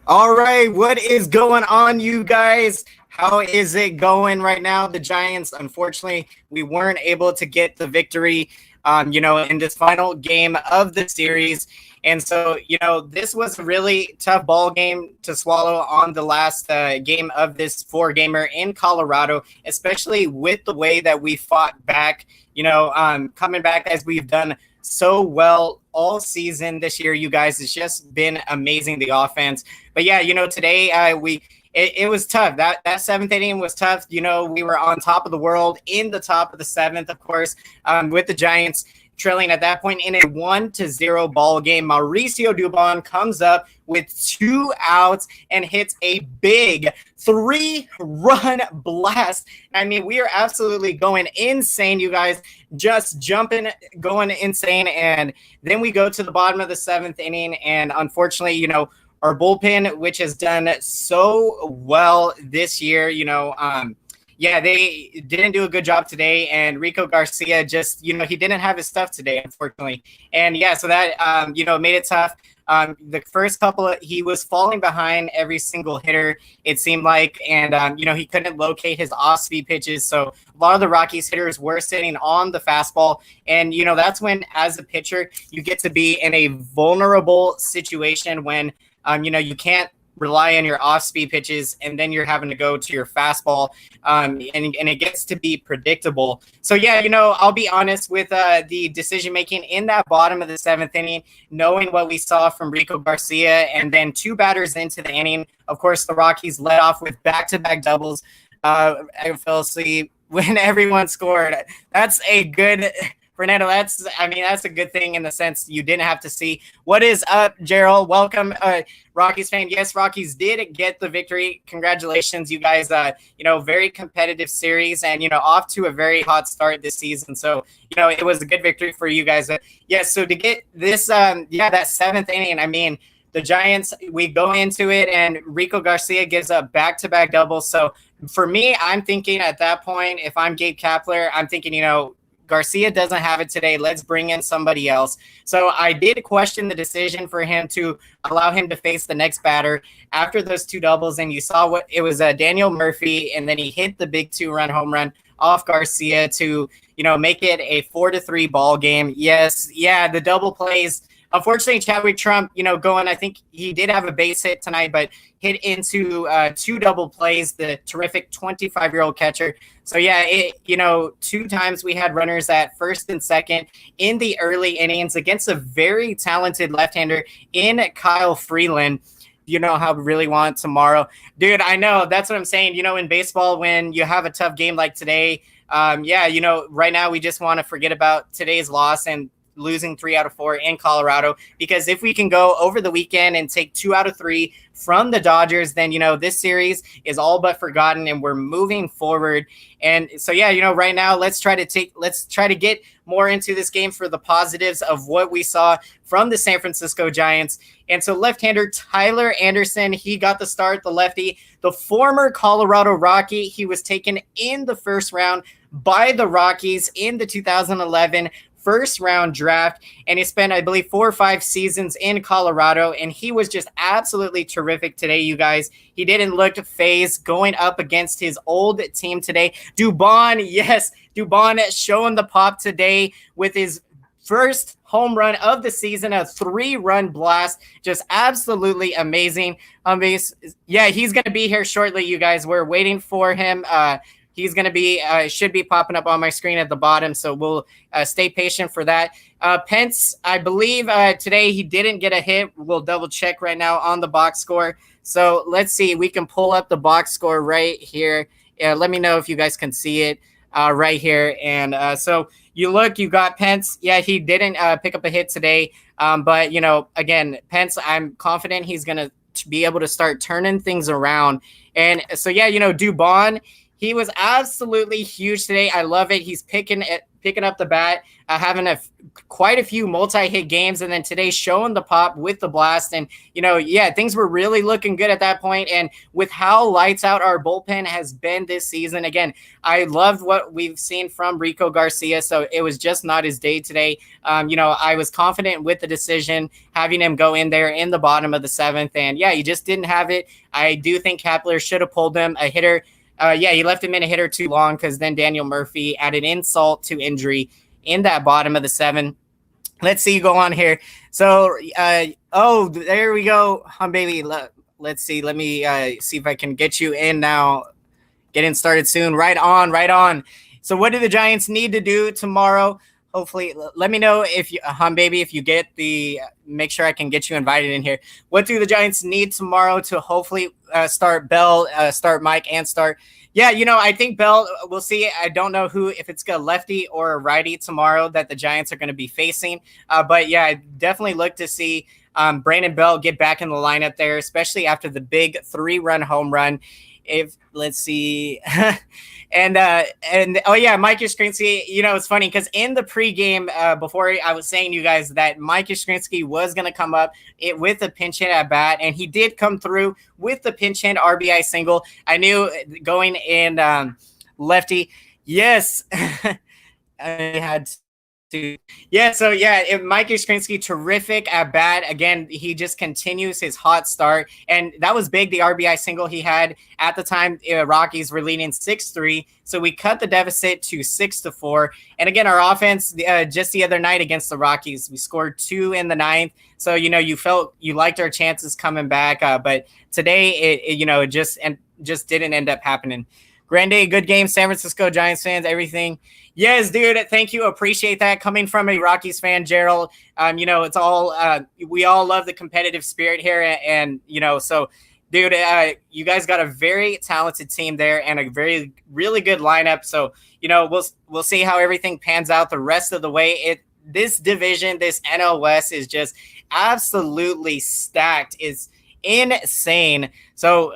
All right, what is going on, you guys? How is it going right now? The Giants, unfortunately, we weren't able to get the victory, in this final game of the series. And so, this was a really tough ball game to swallow on the last game of this four-gamer in Colorado, especially with the way that we fought back, coming back as we've done so well all season this year, you guys. It's just been amazing, the offense. But yeah, today it was tough. That seventh inning was tough. We were on top of the world in the top of the seventh, of course, with the Giants trailing at that point in a 1-0 ball game. Mauricio Dubon comes up with 2 outs and hits a big 3-run blast. I mean, we are absolutely going insane, you guys, just jumping, going insane. And then we go to the bottom of the seventh inning, and unfortunately, our bullpen, which has done so well this year, they didn't do a good job today. And Rico Garcia just, he didn't have his stuff today, unfortunately. And yeah, so that, made it tough. The first couple, he was falling behind every single hitter, it seemed like. And, he couldn't locate his off-speed pitches. So a lot of the Rockies hitters were sitting on the fastball. And, that's when, as a pitcher, you get to be in a vulnerable situation when, you can't rely on your off-speed pitches, and then you're having to go to your fastball, and it gets to be predictable. So yeah, I'll be honest with the decision-making in that bottom of the seventh inning, knowing what we saw from Rico Garcia, and then 2 batters into the inning. Of course, the Rockies led off with back-to-back doubles. I fell asleep when everyone scored. That's a good... Fernando, that's a good thing in the sense you didn't have to see. What is up, Gerald? Welcome, Rockies fan. Yes, Rockies did get the victory. Congratulations, you guys. Very competitive series, and, off to a very hot start this season. So, it was a good victory for you guys. Yes, so to get this, that seventh inning, the Giants, we go into it, and Rico Garcia gives up back-to-back doubles. So for me, I'm thinking at that point, if I'm Gabe Kapler, I'm thinking, Garcia doesn't have it today. Let's bring in somebody else. So I did question the decision for him to allow him to face the next batter after those 2 doubles. And you saw what it was, Daniel Murphy, and then he hit the big 2-run home run off Garcia to, make it a 4-3 ball game. Yes. Yeah. The double plays. Unfortunately, Chadwick Trump, going, I think he did have a base hit tonight, but hit into 2 double plays, the terrific 25-year-old catcher. So, yeah, 2 times we had runners at first and second in the early innings against a very talented left-hander in Kyle Freeland. How we really want tomorrow. Dude, I know. That's what I'm saying. In baseball, when you have a tough game like today, right now we just want to forget about today's loss and losing 3 out of 4 in Colorado, because if we can go over the weekend and take 2 out of 3 from the Dodgers, then, this series is all but forgotten and we're moving forward. And so, right now, let's try to get more into this game for the positives of what we saw from the San Francisco Giants. And so left-hander Tyler Anderson, he got the start, the lefty, the former Colorado Rocky. He was taken in the first round by the Rockies in the 2011 first-round draft, and he spent, I believe, 4 or 5 seasons in Colorado, and he was just absolutely terrific today, you guys. He didn't look phased going up against his old team today. Dubon, yes, Dubon showing the pop today with his first home run of the season, a 3-run blast, just absolutely amazing. Yeah, he's going to be here shortly, you guys. We're waiting for him. He's going to be, should be popping up on my screen at the bottom, so we'll stay patient for that. Pence, I believe today he didn't get a hit. We'll double check right now on the box score. So let's see. We can pull up the box score right here. Let me know if you guys can see it right here. And so you got Pence. Yeah, he didn't pick up a hit today. But, again, Pence, I'm confident he's going to be able to start turning things around. And so, Dubon, he was absolutely huge today. I love it. He's picking picking up the bat, having quite a few multi-hit games, and then today showing the pop with the blast. And, things were really looking good at that point. And with how lights out our bullpen has been this season, again, I loved what we've seen from Rico Garcia. So it was just not his day today. I was confident with the decision, having him go in there in the bottom of the 7th. And he just didn't have it. I do think Kepler should have pulled him a hitter. He left him in a hitter too long, because then Daniel Murphy added insult to injury in that bottom of the 7. Let's see, go on here. So, there we go, baby. Let's see. Let me see if I can get you in now. Getting started soon. Right on. So what do the Giants need to do tomorrow? Hopefully, let me know if you, baby, if you get make sure I can get you invited in here. What do the Giants need tomorrow to hopefully start Bell, start Mike, and start? I think Bell, we'll see. I don't know if it's a lefty or a righty tomorrow that the Giants are going to be facing. But I definitely look to see Brandon Bell get back in the lineup there, especially after the big 3-run home run. Let's see. And Mike Yastrzemski, it's funny because in the pregame, before I was saying to you guys that Mike Yastrzemski was going to come up with a pinch hit at bat, and he did come through with the pinch hit RBI single. I knew going in lefty. Yes, I had to. Mike Yastrzemski, terrific at bat. Again, he just continues his hot start, and that was big, the RBI single he had at the time. Rockies were leading 6-3, so we cut the deficit to 6-4. And again, our offense, just the other night against the Rockies, we scored 2 in the 9th, so you felt you liked our chances coming back, but today it just didn't end up happening. Grande, good game, San Francisco Giants fans, everything. Yes, dude, thank you. Appreciate that. Coming from a Rockies fan, Gerald, it's all, we all love the competitive spirit here. And, so, dude, you guys got a very talented team there and a really good lineup. So, we'll see how everything pans out the rest of the way. This division, this NL West is just absolutely stacked. It's insane. So,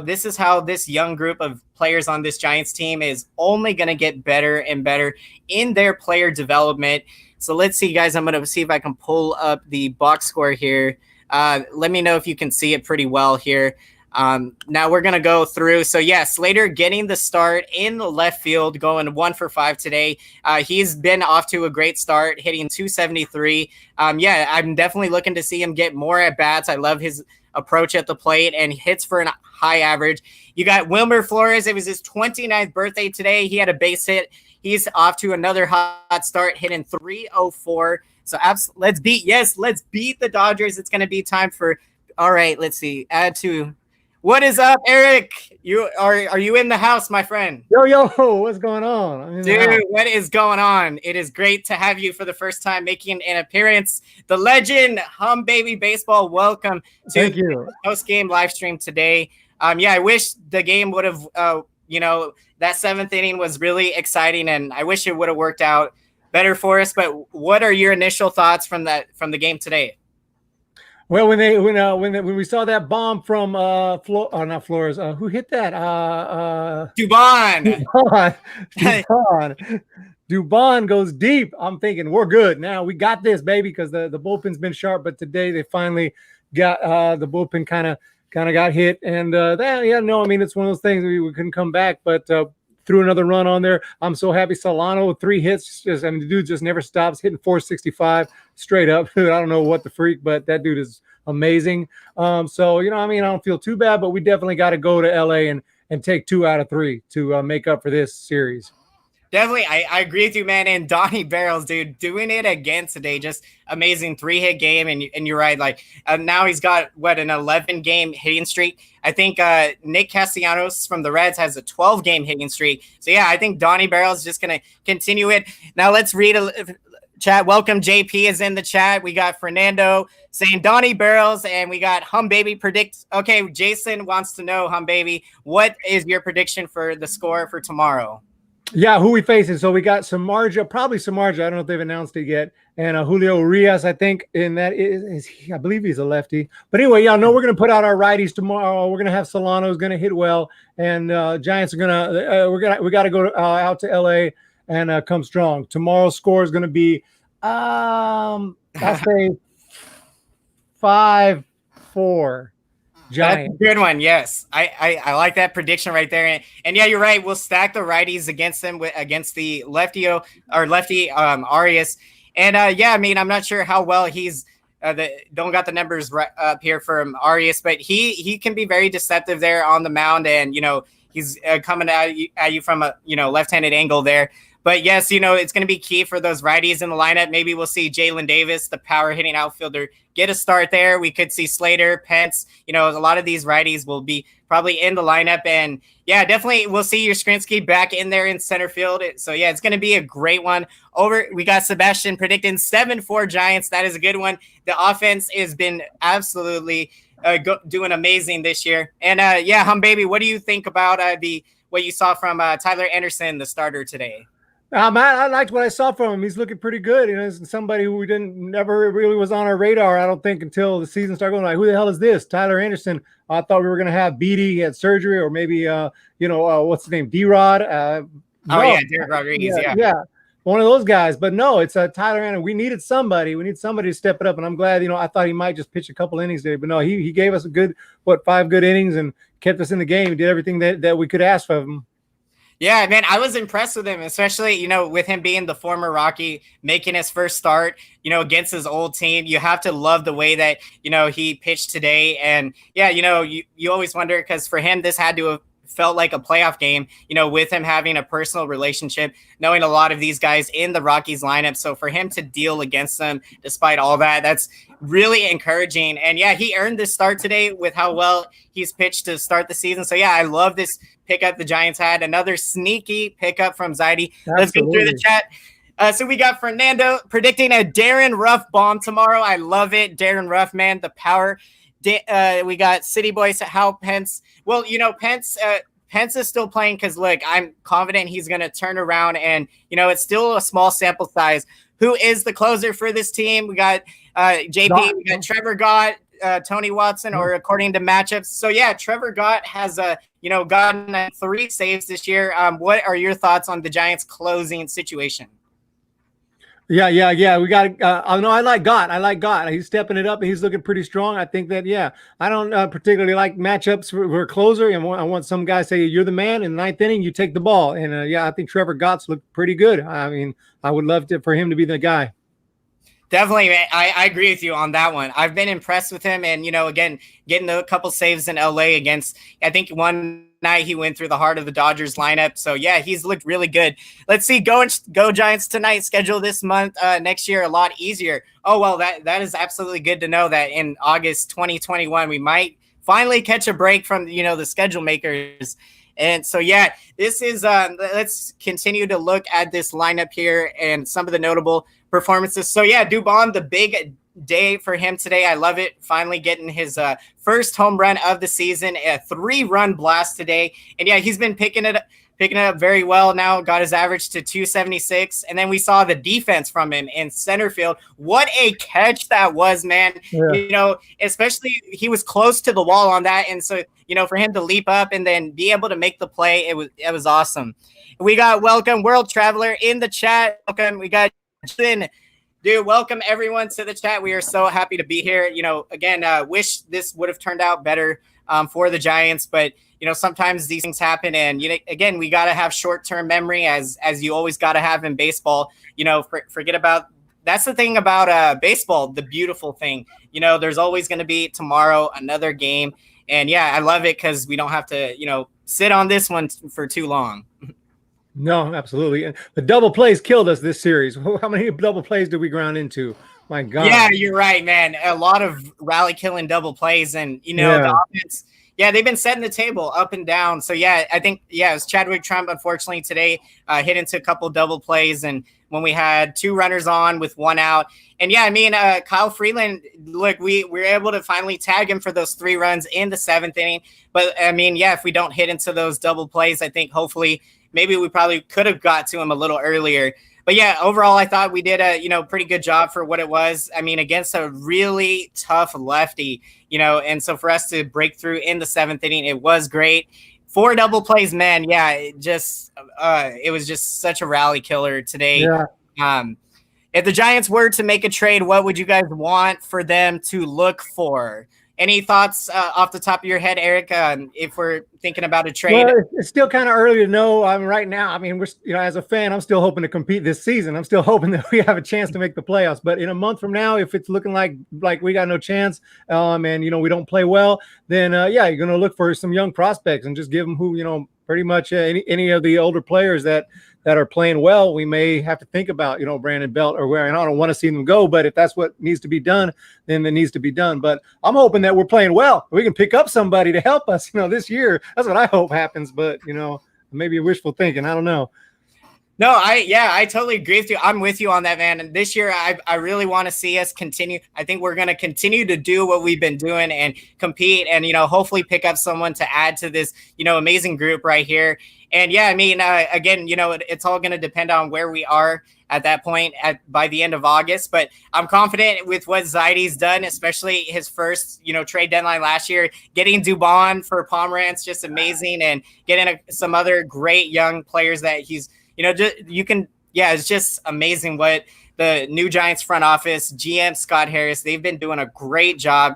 this is how this young group of players on this Giants team is only going to get better and better in their player development. So let's see, guys. I'm going to see if I can pull up the box score here. Let me know if you can see it pretty well here. Now we're going to go through. So Slater getting the start in the left field, going 1 for 5 today. He's been off to a great start, hitting 273. I'm definitely looking to see him get more at bats. I love his approach at the plate and hits for a high average. You got Wilmer Flores. It was his 29th birthday today. He had a base hit. He's off to another hot start, hitting 304. So let's beat the Dodgers. It's going to be time for, all right, let's see. Add to. What is up, Eric? Are you in the house, my friend? Yo, what's going on? Dude, what is going on? It is great to have you for the first time making an appearance. The legend, Baby Baseball, welcome to the post-game live stream today. I wish the game would have, that 7th inning was really exciting, and I wish it would have worked out better for us. But what are your initial thoughts from the game today? Well, when we saw that bomb from not Flores, who hit that? Dubon. Dubon goes deep. I'm thinking we're good now. We got this, baby, because the bullpen's been sharp. But today they finally got the bullpen kind of got hit, and it's one of those things we couldn't come back, but threw another run on there. I'm so happy. Solano with 3 hits. The dude just never stops, hitting 465 straight up. I don't know what the freak, but that dude is amazing. I don't feel too bad, but we definitely got to go to LA and take 2 out of 3 to make up for this series. Definitely, I agree with you, man. And Donnie Barrels, dude, doing it again today, just amazing 3-hit game. And you're right, now he's got an 11-game hitting streak. I think Nick Castellanos from the Reds has a 12-game hitting streak. So I think Donnie Barrels is just gonna continue it. Now let's read chat. Welcome, JP is in the chat. We got Fernando saying Donnie Barrels, and we got Baby predict. Okay, Jason wants to know, Baby, what is your prediction for the score for tomorrow? Yeah, who we facing? So we got probably Samardzija. I don't know if they've announced it yet. And Julio Urias, I think, and that I believe he's a lefty. But anyway, we're going to put out our righties tomorrow. We're going to have Solano who's going to hit well, and Giants are we got to go out to LA and come strong. Tomorrow's score is going to be, I'll say 5-4 Giants. That's a good one. Yes, I like that prediction right there. And yeah, you're right. We'll stack the righties against them against the lefty Arias. And yeah, I mean, I'm not sure how well he's. Don't got the numbers right up here from Arias, but he can be very deceptive there on the mound, and he's coming at you from a left-handed angle there. But yes, it's going to be key for those righties in the lineup. Maybe we'll see Jalen Davis, the power hitting outfielder, get a start there. We could see Slater, Pence. A lot of these righties will be probably in the lineup. And yeah, definitely we'll see Yastrzemski back in there in center field. So yeah, it's going to be a great one. We got Sebastian predicting 7-4 Giants. That is a good one. The offense has been absolutely doing amazing this year. And yeah, Baby, what do you think about what you saw from Tyler Anderson, the starter today? I liked what I saw from him. He's looking pretty good. He's somebody who never really was on our radar, I don't think, until the season started going like, who the hell is this? Tyler Anderson. I thought we were going to have Beatty. He had surgery, or maybe, what's his name? D-Rod. Yeah, Derek Rodriguez. Yeah. One of those guys. But no, it's Tyler Anderson. We needed somebody. We need somebody to step it up. And I'm glad, I thought he might just pitch a couple innings today. But no, he gave us 5 good innings and kept us in the game. He did everything that we could ask of him. Yeah, man, I was impressed with him, especially, with him being the former Rocky, making his first start, against his old team. You have to love the way that, he pitched today. And yeah, you always wonder, because for him, this had to have felt like a playoff game, with him having a personal relationship, knowing a lot of these guys in the Rockies lineup. So for him to deal against them, despite all that, that's really encouraging. And yeah, he earned this start today with how well he's pitched to start the season. So yeah, I love this pickup the Giants had. Another sneaky pickup from Zaidi. Let's go through the chat. So we got Fernando predicting a Darren Ruff bomb tomorrow. I love it. Darren Ruff, man, the power. We got City Boys, how Pence. Well, Pence is still playing because, look, I'm confident he's going to turn around, and, it's still a small sample size. Who is the closer for this team? We got JP, we got Trevor Gott, Tony Watson, or according to matchups. So, yeah, Trevor Gott has, gotten 3 saves this year. What are your thoughts on the Giants' closing situation? Yeah. We got. I like Gott. He's stepping it up, and he's looking pretty strong. I think that. Yeah, I don't particularly like matchups for a closer. And I want some guys say you're the man in the 9th inning, you take the ball. And yeah, I think Trevor Gott's looked pretty good. I mean, I would love for him to be the guy. Definitely, man. I agree with you on that one. I've been impressed with him, and again, getting a couple saves in LA against. I think one night he went through the heart of the Dodgers lineup. So yeah, he's looked really good. Let's see, go Giants tonight. Schedule this month, next year a lot easier. Oh well, that is absolutely good to know that in August 2021 we might finally catch a break from the schedule makers. And so yeah, this is let's continue to look at this lineup here and some of the notable performances. So yeah, Dubon, the big day for him today. I love it. Finally getting his first home run of the season, a 3-run blast today. And yeah, he's been picking it up very well now. Got his average to 276. And then we saw the defense from him in center field. What a catch that was, man. Yeah. Especially he was close to the wall on that. And so, for him to leap up and then be able to make the play, it was awesome. We got Welcome World Traveler in the chat. Welcome. We got Justin. Dude, welcome everyone to the chat. We are so happy to be here. Again, wish this would have turned out better for the Giants, but sometimes these things happen, and again, we got to have short-term memory, as you always got to have in baseball. Forget about. That's the thing about baseball. The beautiful thing, there's always going to be tomorrow another game, and yeah, I love it because we don't have to sit on this one for too long. No, absolutely. And the double plays killed us this series. How many double plays did we ground into? My God. Yeah, you're right, man. A lot of rally killing double plays, and the offense. Yeah, they've been setting the table up and down. So yeah, I think it was Chadwick Trump. Unfortunately today hit into a couple double plays, and when we had 2 runners on with 1 out, and yeah, I mean Kyle Freeland. Look, we were able to finally tag him for those 3 runs in the 7th inning. But I mean, yeah, if we don't hit into those double plays, I think hopefully. Maybe we probably could have got to him a little earlier. But yeah, overall, I thought we did a, pretty good job for what it was. I mean, against a really tough lefty, and so for us to break through in the 7th inning, it was great. 4 double plays, man. Yeah, it was just such a rally killer today. Yeah. If the Giants were to make a trade, what would you guys want for them to look for? Any thoughts off the top of your head, Eric? If we're thinking about a trade, well, it's still kind of early to know. I mean, right now, I mean, we're as a fan, I'm still hoping to compete this season. I'm still hoping that we have a chance to make the playoffs. But in a month from now, if it's looking like we got no chance, and we don't play well, then you're going to look for some young prospects and just give them who pretty much any of the older players that are playing well. We may have to think about Brandon Belt or where. And I don't want to see them go, but if that's what needs to be done, then it needs to be done. But I'm hoping that we're playing well. We can pick up somebody to help us this year. That's what I hope happens. But maybe wishful thinking. I don't know. No, I totally agree with you. I'm with you on that, man. And this year, I really want to see us continue. I think we're going to continue to do what we've been doing and compete and, hopefully pick up someone to add to this, amazing group right here. And yeah, I mean, again, it's all going to depend on where we are at that point by the end of August. But I'm confident with what Zaidi's done, especially his first, trade deadline last year, getting Dubon for Pomerantz, just amazing. And getting some other great young players that he's, it's just amazing what the new Giants front office, GM Scott Harris, they've been doing a great job,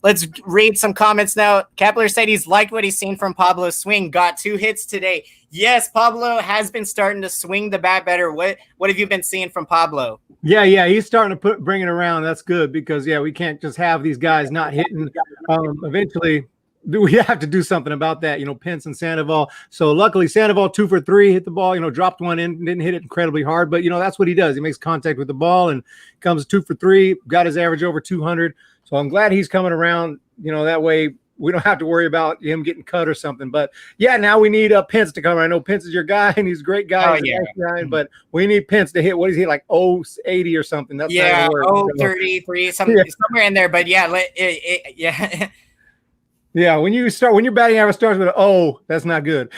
let's read some comments now. Kepler said he's liked what he's seen from Pablo's swing, got 2 hits today. Yes, Pablo has been starting to swing the bat better. What have you been seeing from Pablo? Yeah, he's starting to bring it around. That's good because, we can't just have these guys not hitting. Eventually, we have to do something about that, Pence and Sandoval. So luckily Sandoval 2 for 3, hit the ball, dropped one in, didn't hit it incredibly hard, but that's what he does. He makes contact with the ball and comes 2 for 3, got his average over 200. So I'm glad he's coming around, that way we don't have to worry about him getting cut or something. But yeah, now we need Pence to come. I know Pence is your guy and he's a great guy. Nice guy, but we need Pence to hit. What is he like? 80 or something? That's 33, somewhere in there. But yeah, yeah. Yeah, when your batting average starts with an that's not good.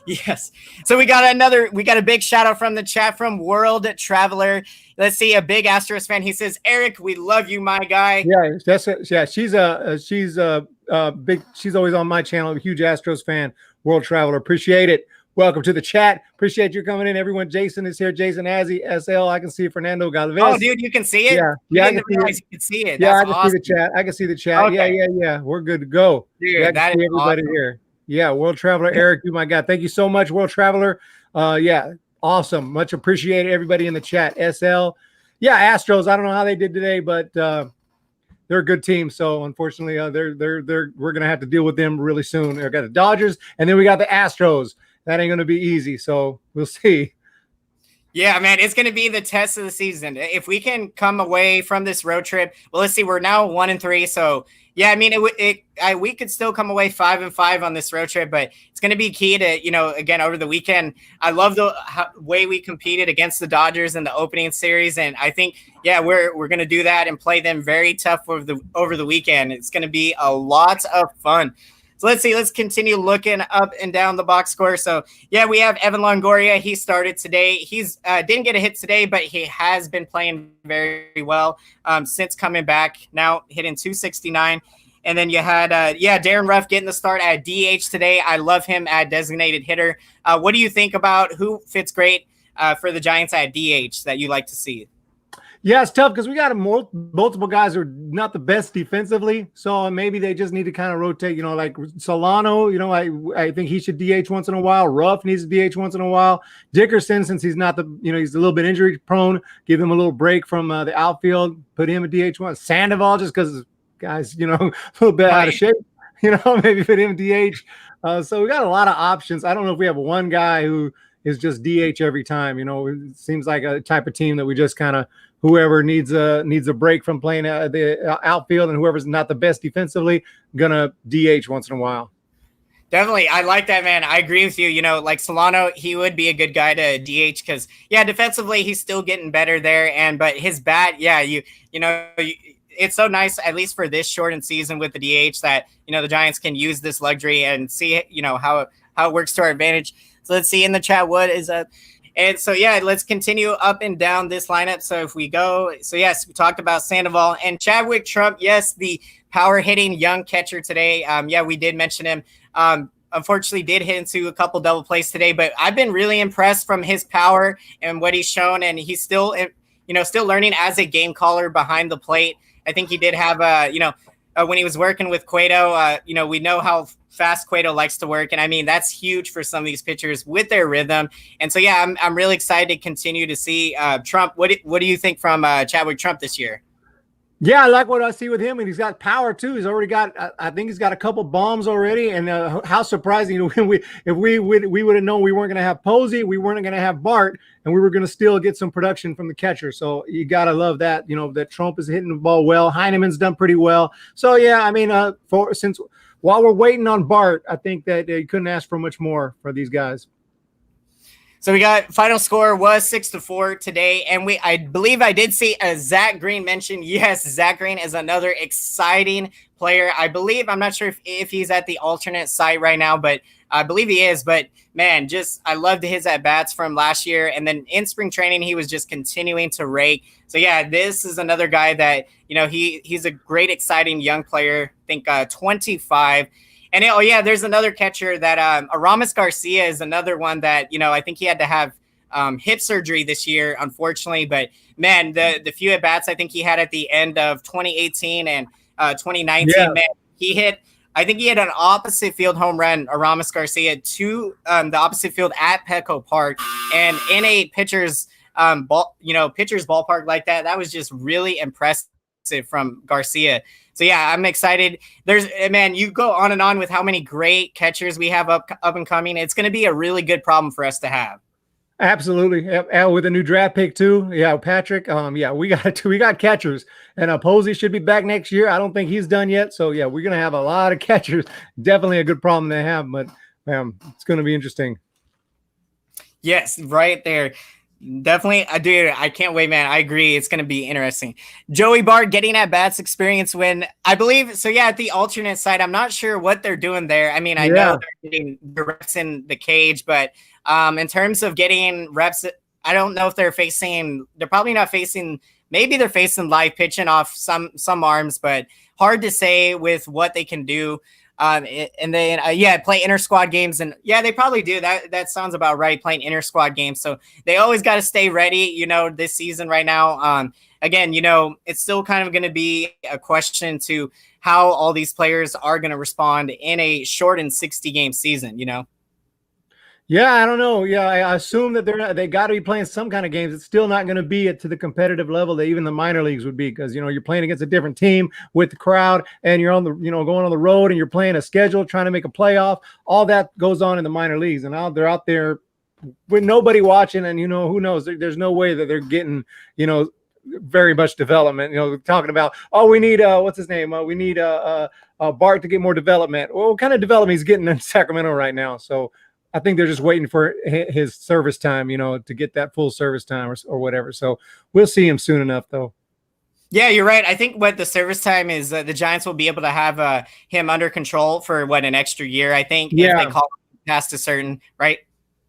Yes. So we got a big shout out from the chat from World Traveler. Let's see, a big Astros fan. He says, Eric, we love you, my guy. Yeah, she's big. She's always on my channel. A huge Astros fan. World Traveler. Appreciate it. Welcome to the chat. Appreciate you coming in. Everyone, Jason is here. Jason Azzi, SL. I can see Fernando Galvez. Oh, dude, you can see it? Yeah, I didn't realize you can see it. Yeah, That's I can awesome. see the chat. I can see the chat. Okay. Yeah. We're good to go. Dude, that is everybody awesome. here. Yeah, World Traveler, Eric, you my God. Thank you so much, World Traveler. Awesome. Much appreciated, everybody in the chat. SL. Yeah, Astros. I don't know how they did today, but they're a good team. So unfortunately, we're gonna have to deal with them really soon. We got the Dodgers, and then we got the Astros. That ain't gonna be easy. So we'll see. Yeah, man, it's going to be the test of the season. If we can come away from this road trip, well, let's see, we're now 1-3. So, yeah, I mean, we could still come away 5-5 on this road trip, but it's going to be key to, again, over the weekend. I love the way we competed against the Dodgers in the opening series. And I think, we're going to do that and play them very tough over the weekend. It's going to be a lot of fun. So let's see. Let's continue looking up and down the box score. So, we have Evan Longoria. He started today. He's didn't get a hit today, but he has been playing very well since coming back. Now hitting 269. And then you had, Darren Ruff getting the start at DH today. I love him at designated hitter. What do you think about who fits great for the Giants at DH that you like to see? Yeah, it's tough because we got multiple guys who are not the best defensively. So maybe they just need to kind of rotate, like Solano, I think he should DH once in a while. Ruff needs to DH once in a while. Dickerson, since he's not he's a little bit injury prone, give him a little break from the outfield, put him at DH one. Sandoval, just because guys, a little bit out of shape, maybe put him DH. So we got a lot of options. I don't know if we have one guy who is just DH every time. It seems like a type of team that we just kind of, whoever needs a break from playing the outfield and whoever's not the best defensively, gonna DH once in a while. Definitely. I like that, man. I agree with you. Like Solano, he would be a good guy to DH because, defensively, he's still getting better there. But his bat, it's so nice, at least for this shortened season with the DH, that, the Giants can use this luxury and see, how it works to our advantage. So let's see in the chat, what is And so, yeah, let's continue up and down this lineup. So if we go, so yes, we talked about Sandoval and Chadwick Trump. Yes, the power hitting young catcher today. Yeah, we did mention him. Unfortunately did hit into a couple double plays today, but I've been really impressed from his power and what he's shown. And he's still, still learning as a game caller behind the plate. I think he did have when he was working with Cueto, we know how fast Cueto likes to work. And I mean, that's huge for some of these pitchers with their rhythm. And so, yeah, I'm really excited to continue to see Trump. What do you think from Chadwick Trump this year? Yeah, I like what I see with him, and he's got power too. He's already got, I think he's got a couple bombs already. And how surprising! If we would have known we weren't going to have Posey, we weren't going to have Bart, and we were going to still get some production from the catcher. So you gotta love that. That Trump is hitting the ball well. Heineman's done pretty well. So yeah, I mean, while we're waiting on Bart, I think that you couldn't ask for much more for these guys. So we got final score was 6-4 today. And I believe I did see a Zach Green mention. Yes, Zach Green is another exciting player. I believe, I'm not sure if he's at the alternate site right now, but I believe he is. But man, I loved his at-bats from last year. And then in spring training, he was just continuing to rake. So yeah, this is another guy that, he's a great, exciting young player. I think 25. And there's another catcher that Aramis Garcia is another one that, I think he had to have hip surgery this year, unfortunately. But man, the few at bats I think he had at the end of 2018 and 2019, man, I think he had an opposite field home run, Aramis Garcia, to the opposite field at Petco Park, and in a pitcher's ballpark like that. That was just really impressive from Garcia. So yeah, I'm excited. You go on and on with how many great catchers we have up and coming. It's going to be a really good problem for us to have. Absolutely. With a new draft pick too. Yeah, Patrick. We got catchers, and Posey should be back next year. I don't think he's done yet. So yeah, we're going to have a lot of catchers. Definitely a good problem to have, but it's going to be interesting. Yes, right there. Definitely, dude. I can't wait, man. I agree. It's going to be interesting. Joey Bart getting at bats experience when I believe so. Yeah, at the alternate side, I'm not sure what they're doing there. I mean, I know they're getting the reps in the cage, but in terms of getting reps, I don't know if they're probably not facing. Maybe they're facing live pitching off some arms, but hard to say with what they can do. And then play inter squad games, and they probably do that sounds about right, playing inter squad games. So they always got to stay ready, this season right now. Again, it's still kind of going to be a question to how all these players are going to respond in a shortened 60 game season, Yeah, I don't know. Yeah, I assume that they got to be playing some kind of games. It's still not going to be to the competitive level that even the minor leagues would be, because you're playing against a different team with the crowd, and you're on the going on the road, and you're playing a schedule, trying to make a playoff. All that goes on in the minor leagues, and now they're out there with nobody watching, and who knows? There's no way that they're getting very much development. Talking about, we need what's his name? We need Bart to get more development. Well, what kind of development he's getting in Sacramento right now? So I think they're just waiting for his service time, to get that full service time or whatever. So we'll see him soon enough, though. Yeah, you're right. I think what the service time is, the Giants will be able to have him under control for an extra year, I think, if they call him past a certain, right?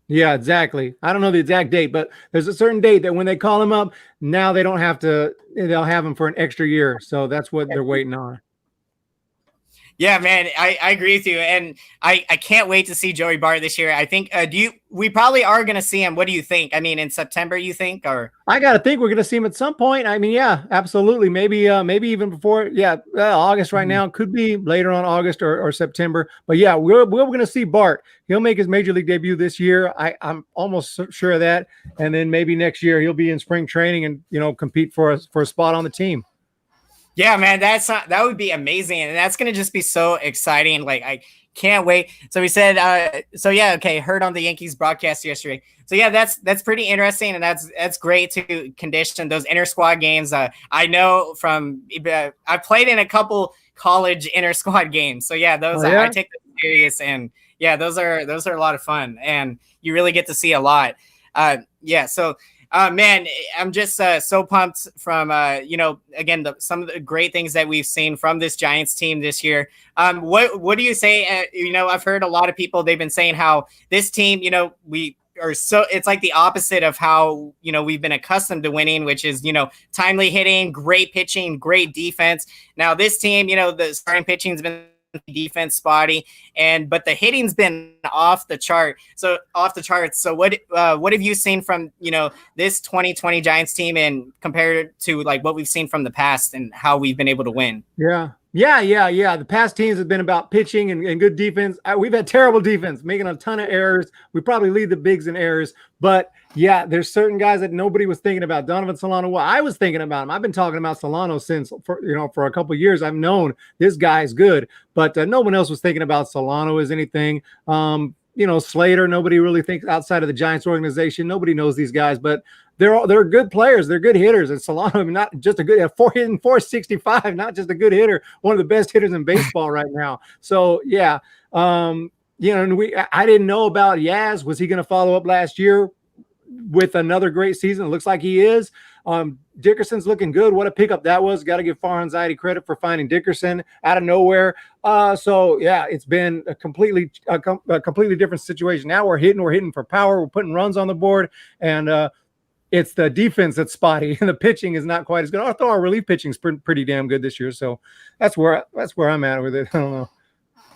Yeah, exactly. I don't know the exact date, but there's a certain date that when they call him up, now they don't have to, they'll have him for an extra year. So that's what they're waiting on. Yeah, man, I agree with you, and I can't wait to see Joey Bart this year. I think we probably are going to see him. What do you think? I mean, in September, you think, or I got to think we're going to see him at some point. I mean, yeah, absolutely. Maybe even before. Yeah, August right now, could be later on August or September. But yeah, we're going to see Bart. He'll make his major league debut this year. I'm almost sure of that. And then maybe next year he'll be in spring training and compete for a spot on the team. Yeah, man, that would be amazing, and that's gonna just be so exciting. Like, I can't wait. So we said, heard on the Yankees broadcast yesterday. So yeah, that's pretty interesting, and that's great to condition those inter squad games. I know from I've played in a couple college inter squad games. So yeah, those I take them serious, and yeah, those are a lot of fun, and you really get to see a lot. So. Man, I'm just so pumped from, again, some of the great things that we've seen from this Giants team this year. What do you say? I've heard a lot of people, they've been saying how this team, we or so it's like the opposite of how, you know, we've been accustomed to winning, which is, you know, timely hitting, great pitching, great defense. Now this team, you know, the starting pitching has been defense spotty, but the hitting's been off the charts. So what have you seen from, you know, this 2020 Giants team and compared to like what we've seen from the past and how we've been able to win? Yeah. The past teams have been about pitching and good defense. We've had terrible defense, making a ton of errors. We probably lead the bigs in errors, but yeah, there's certain guys that nobody was thinking about. Donovan Solano, well, I was thinking about him. I've been talking about Solano for a couple of years. I've known this guy is good, but no one else was thinking about Solano as anything. You know, Slater, nobody really thinks outside of the Giants organization. Nobody knows these guys, but they're good players. They're good hitters. And Solano, not just a good 465, not just a good hitter, one of the best hitters in baseball right now. So yeah, you know, and I didn't know about Yaz. Was he going to follow up last year with another great season? It looks like he is. Dickerson's looking good. What a pickup that was. Got to give Far Anxiety credit for finding Dickerson out of nowhere. So yeah, it's been a completely different situation. Now we're hitting for power. We're putting runs on the board, and it's the defense that's spotty, and the pitching is not quite as good. Although our relief pitching is pretty damn good this year. So that's where I'm at with it. I don't know.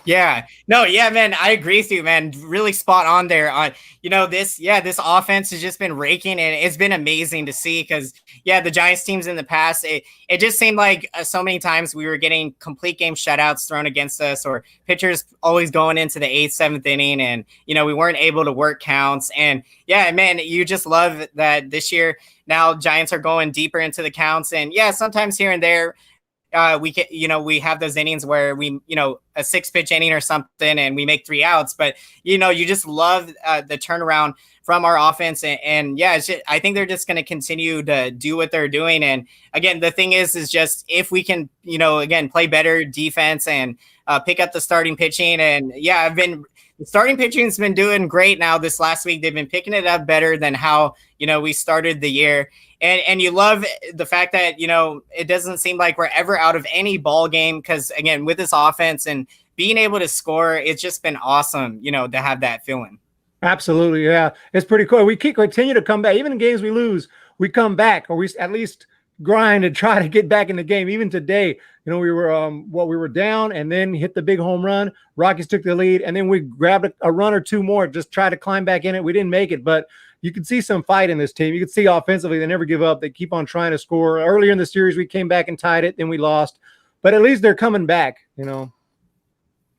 Yeah, no, yeah, man, I agree with you, man. Really spot on there. You know, this offense has just been raking, and it's been amazing to see because, yeah, the Giants teams in the past, it just seemed like so many times we were getting complete game shutouts thrown against us, or pitchers always going into the 8th, 7th inning, and, you know, we weren't able to work counts. And yeah, man, you just love that this year now Giants are going deeper into the counts, and yeah, sometimes here and there, we have those innings where we, you know, a 6-pitch inning or something and we make 3 outs, but, you know, you just love the turnaround from our offense. And yeah, I think they're just going to continue to do what they're doing. And again, the thing is just if we can, you know, again, play better defense and pick up the starting pitching. And yeah, the starting pitching has been doing great now this last week. They've been picking it up better than how, you know, we started the year. And you love the fact that, you know, it doesn't seem like we're ever out of any ball game because, again, with this offense and being able to score, it's just been awesome, you know, to have that feeling. Absolutely, yeah. It's pretty cool. We continue to come back. Even in games we lose, we come back, or we at least grind and try to get back in the game. Even today, you know, we were down and then hit the big home run. Rockies took the lead, and then we grabbed a run or two more, just try to climb back in it. We didn't make it, but you can see some fight in this team. You can see offensively, they never give up. They keep on trying to score. Earlier in the series, we came back and tied it, then we lost. But at least they're coming back, you know.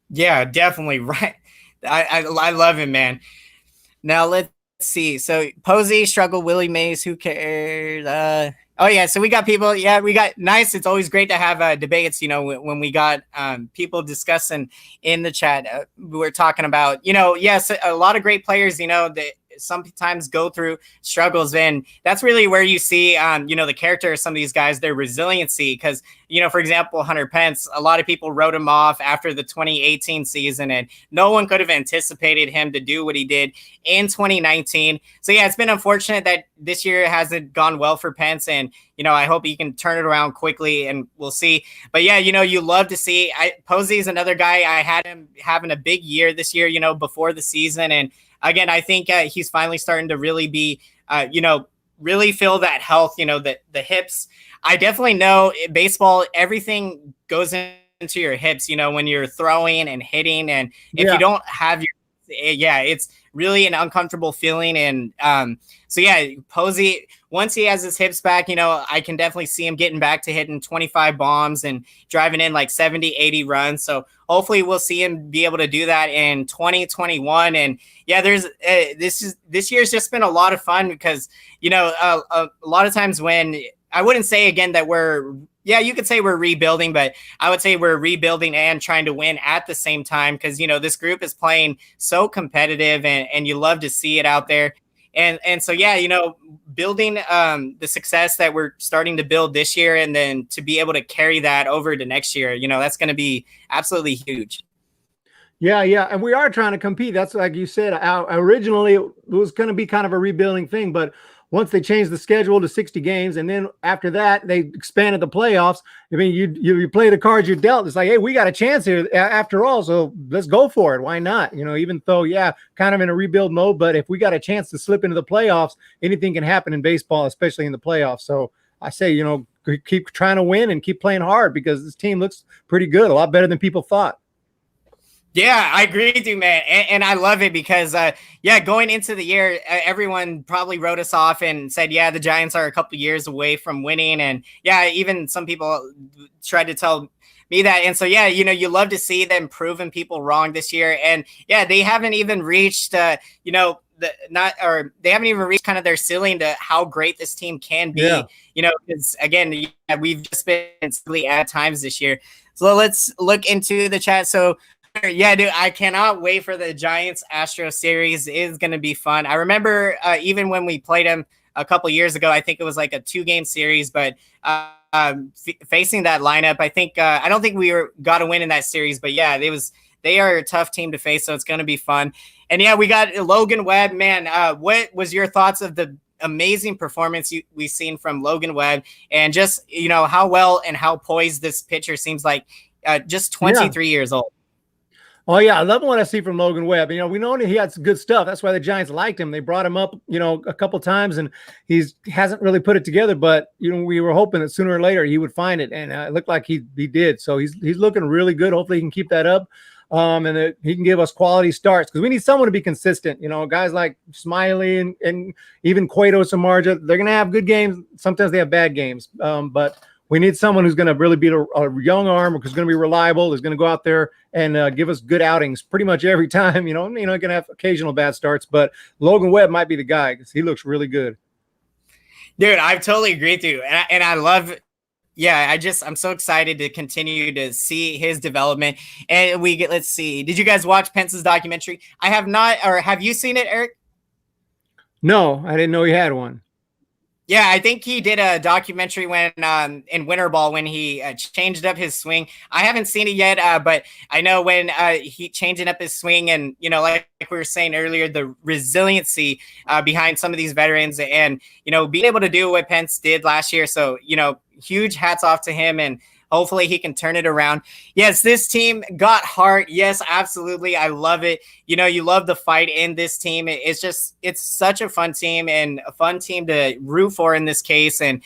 Yeah, definitely. Right. I love him, man. Now let's see. So Posey struggled, Willie Mays, who cares? Oh yeah, so we got people. Yeah, we got nice. It's always great to have debates. You know, when we got people discussing in the chat, we're talking about, you know, yes, a lot of great players. You know, that sometimes go through struggles, and that's really where you see, you know, the character of some of these guys, their resiliency. Because, you know, for example, Hunter Pence, a lot of people wrote him off after the 2018 season, and no one could have anticipated him to do what he did in 2019. So yeah, it's been unfortunate that this year hasn't gone well for Pence, and, you know, I hope he can turn it around quickly, and we'll see. But yeah, you know, you love to see. Posey is another guy. I had him having a big year this year, you know, before the season, and again, I think he's finally starting to really be, you know, really feel that health, you know, the hips. I definitely know in baseball, everything goes into your hips, you know, when you're throwing and hitting. And if you don't have it's really an uncomfortable feeling. And so, yeah, Posey, once he has his hips back, you know, I can definitely see him getting back to hitting 25 bombs and driving in like 70, 80 runs. So hopefully we'll see him be able to do that in 2021. And yeah, there's this year's just been a lot of fun because, you know, a lot of times when I wouldn't say again that you could say we're rebuilding, but I would say we're rebuilding and trying to win at the same time because, you know, this group is playing so competitive and you love to see it out there. And so, yeah, you know, building the success that we're starting to build this year and then to be able to carry that over to next year, you know, that's going to be absolutely huge. Yeah. And we are trying to compete. That's like you said, originally it was going to be kind of a rebuilding thing, but once they changed the schedule to 60 games, and then after that they expanded the playoffs. I mean, you play the cards you're dealt. It's like, hey, we got a chance here after all, so let's go for it. Why not? Even though, yeah, kind of in a rebuild mode, but if we got a chance to slip into the playoffs, anything can happen in baseball, especially in the playoffs. So I say, keep trying to win and keep playing hard, because this team looks pretty good, a lot better than people thought. Yeah, I agree with you, man. And I love it because, going into the year, everyone probably wrote us off and said, yeah, the Giants are a couple years away from winning. And yeah, even some people tried to tell me that. And so, yeah, you love to see them proving people wrong this year. And yeah, they haven't even reached, they haven't even reached kind of their ceiling to how great this team can be, because again, we've just been silly at times this year. So let's look into the chat. So, yeah, dude, I cannot wait for the Giants-Astros series. It is going to be fun. I remember even when we played them a couple years ago, I think it was like a 2-game series, but facing that lineup, I don't think we got a win in that series, but yeah, they are a tough team to face, so it's going to be fun. And yeah, we got Logan Webb, man. What was your thoughts of the amazing performance we've seen from Logan Webb, and just, how well and how poised this pitcher seems like, just 23 years old. Oh, yeah. I love what I see from Logan Webb. We know he had some good stuff. That's why the Giants liked him. They brought him up, a couple times, and hasn't really put it together. But, we were hoping that sooner or later he would find it. And it looked like he did. So he's looking really good. Hopefully he can keep that up. And that he can give us quality starts, because we need someone to be consistent. Guys like Smiley and even Cueto Samardzija, they're going to have good games. Sometimes they have bad games. But we need someone who's going to really be a young arm, who's going to be reliable, who's going to go out there and give us good outings pretty much every time. Going to have occasional bad starts, but Logan Webb might be the guy, because he looks really good. Dude, I totally agree with you. And I love, I'm so excited to continue to see his development. And let's see. Did you guys watch Pence's documentary? I have not, or have you seen it, Eric? No, I didn't know he had one. Yeah, I think he did a documentary when in winter ball when he changed up his swing. I haven't seen it yet, but I know when he changing up his swing, and like we were saying earlier, the resiliency behind some of these veterans, and being able to do what Pence did last year. So huge hats off to him, and hopefully he can turn it around. Yes, this team got heart. Yes, absolutely. I love it. You love the fight in this team. It's such a fun team, and a fun team to root for in this case. And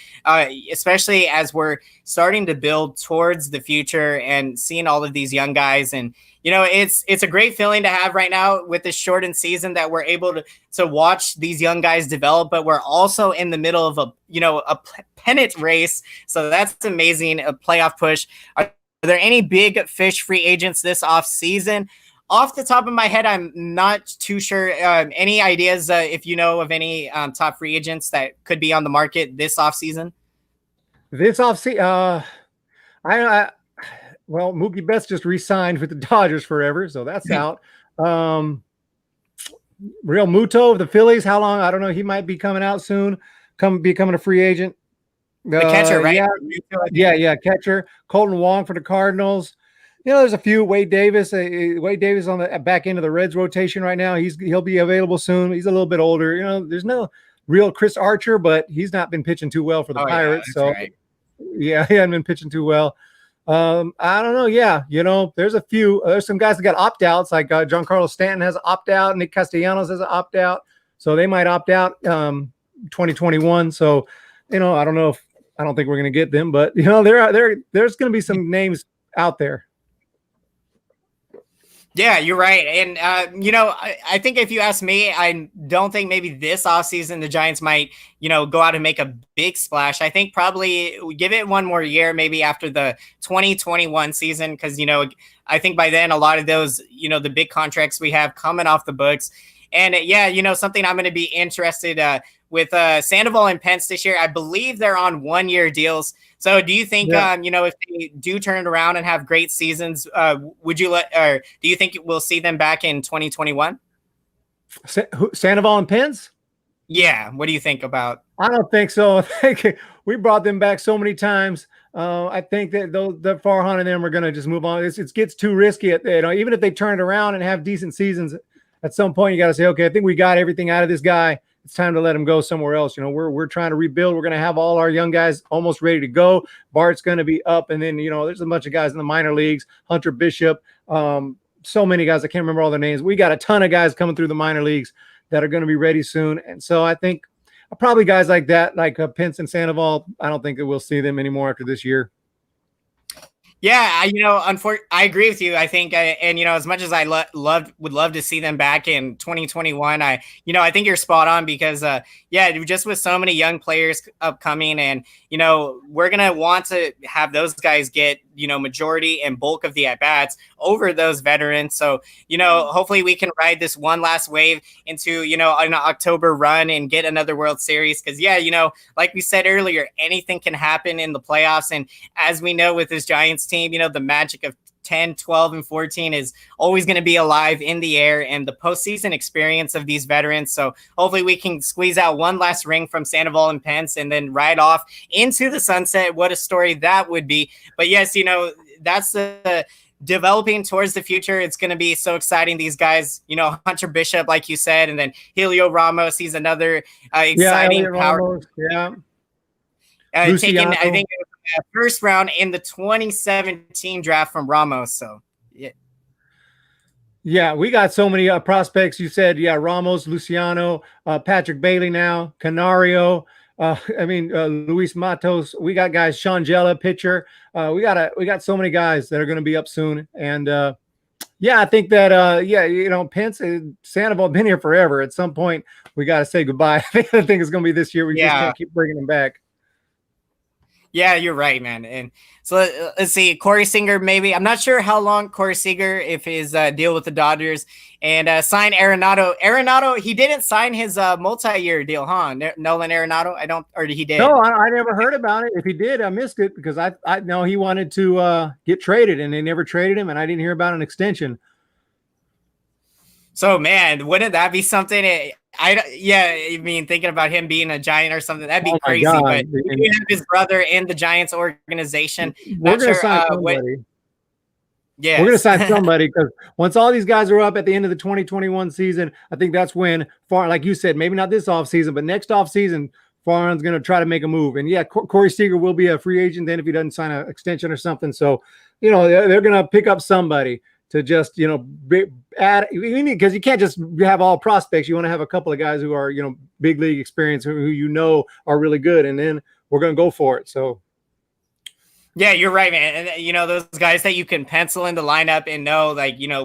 especially as we're starting to build towards the future and seeing all of these young guys. And, it's a great feeling to have right now with this shortened season, that we're able to watch these young guys develop, but we're also in the middle of a pennant race. So that's amazing. A playoff push. Are there any big fish free agents this off season? Off the top of my head, I'm not too sure. Any ideas if you know of any top free agents that could be on the market this off season? This off season, well, Mookie Betts just re-signed with the Dodgers forever, so that's out. Real Muto of the Phillies, how long? I don't know. He might be coming out soon, becoming a free agent. The catcher, right? Yeah, catcher. Colton Wong for the Cardinals. There's a few. Wade Davis on the back end of the Reds rotation right now. He'll be available soon. He's a little bit older. There's no real Chris Archer, but he's not been pitching too well for the Pirates. Yeah, he hasn't been pitching too well. I don't know. Yeah, there's a few. There's some guys that got opt-outs, like Giancarlo Stanton has an opt-out, Nick Castellanos has an opt-out, so they might opt out 2021. So, I don't know if I don't think we're going to get them, but there's going to be some names out there. Yeah, you're right. And, I think if you ask me, I don't think maybe this offseason the Giants might, go out and make a big splash. I think probably we give it one more year, maybe after the 2021 season, because, I think by then a lot of those, the big contracts we have coming off the books. And, something I'm going to be interested with Sandoval and Pence this year. I believe they're on 1-year deals. So do you think, if they do turn it around and have great seasons, do you think we'll see them back in 2021? Sandoval and Pence? Yeah. What do you think about? I don't think so. I think we brought them back so many times. I think that the Farhan and them are going to just move on. It gets too risky. Even if they turn it around and have decent seasons, at some point you got to say, okay, I think we got everything out of this guy. it's time to let him go somewhere else. We're trying to rebuild. We're going to have all our young guys almost ready to go. Bart's going to be up, and then there's a bunch of guys in the minor leagues. Hunter Bishop, so many guys. I can't remember all their names. We got a ton of guys coming through the minor leagues that are going to be ready soon, and so I think probably guys like that, like Pence and Sandoval, I don't think that we'll see them anymore after this year. Yeah, I agree with you. I think, as much as I would love to see them back in 2021, I think you're spot on because, just with so many young players upcoming, and we're gonna want to have those guys get majority and bulk of the at bats over those veterans. So hopefully we can ride this one last wave into an October run and get another World Series. Because like we said earlier, anything can happen in the playoffs, and as we know with this Giants team, the magic of 10, 12, and 14 is always going to be alive in the air, and the postseason experience of these veterans. So hopefully we can squeeze out one last ring from Sandoval and Pence and then ride off into the sunset. What a story that would be. But yes, that's the developing towards the future. It's going to be so exciting. These guys, Hunter Bishop, like you said, and then Helio Ramos, he's another exciting power. Taking, I think, first round in the 2017 draft from Ramos. So, yeah, we got so many prospects. You said, Ramos, Luciano, Patrick Bailey now, Canario. Luis Matos. We got guys, Sean Jella, pitcher. We got so many guys that are going to be up soon. And I think that Pence and Sandoval have been here forever. At some point, we got to say goodbye. I think it's going to be this year. We just can't keep bringing them back. Yeah, you're right, man. And so let's see, Corey Seager, maybe. I'm not sure how long Corey Seager, if his deal with the Dodgers, and sign Arenado. Arenado, he didn't sign his multi-year deal, huh? Nolan Arenado, or he did? No, I never heard about it. If he did, I missed it because I know he wanted to get traded, and they never traded him, and I didn't hear about an extension. So, man, wouldn't that be something? Thinking about him being a Giant or something, that'd be crazy. God. But you have his brother in the Giants organization. We're going to sign somebody. We're going to sign somebody because once all these guys are up at the end of the 2021 season, I think that's when, like you said, maybe not this offseason, but next offseason, Farhan's going to try to make a move. And, Corey Seager will be a free agent then if he doesn't sign an extension or something. So, they're going to pick up somebody to just, add, because you can't just have all prospects. You want to have a couple of guys who are, big league experience, who are really good, and then we're going to go for it. So, yeah, you're right, man. And, those guys that you can pencil in the lineup and know,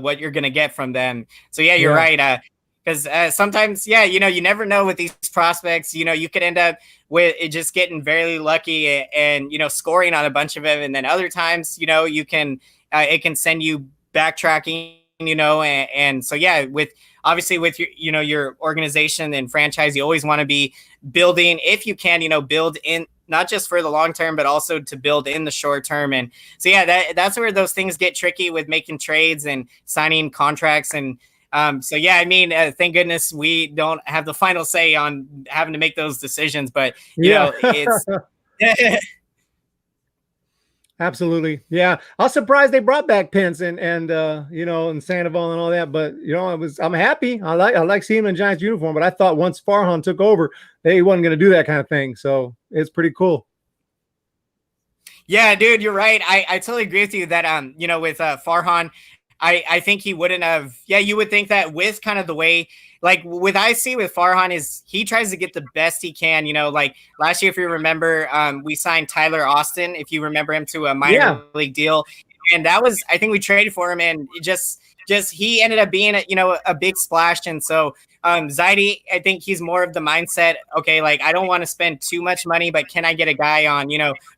what you're going to get from them. So, yeah, you're right. Because sometimes, you never know with these prospects. You could end up with it just getting very lucky and scoring on a bunch of them. And then other times, you can it can send you backtracking, and so with your organization and franchise, you always want to be building if you can, build in not just for the long term, but also to build in the short term. And so that's where those things get tricky with making trades and signing contracts. And thank goodness we don't have the final say on having to make those decisions, but it's Absolutely. Yeah. I was surprised they brought back Pence and Sandoval and all that, but I'm happy. I like seeing him in Giants uniform, but I thought once Farhan took over, he wasn't going to do that kind of thing. So it's pretty cool. Yeah, dude, you're right. I totally agree with you that, with Farhan, I think he wouldn't have. Yeah, you would think that with kind of the way, like with I see with Farhan is he tries to get the best he can. Like last year, if you remember, we signed Tyler Austin, if you remember him, to a minor league deal, and that was, I think we traded for him, and just he ended up being a big splash. And so Zaidi, I think he's more of the mindset. Okay, like I don't want to spend too much money, but can I get a guy on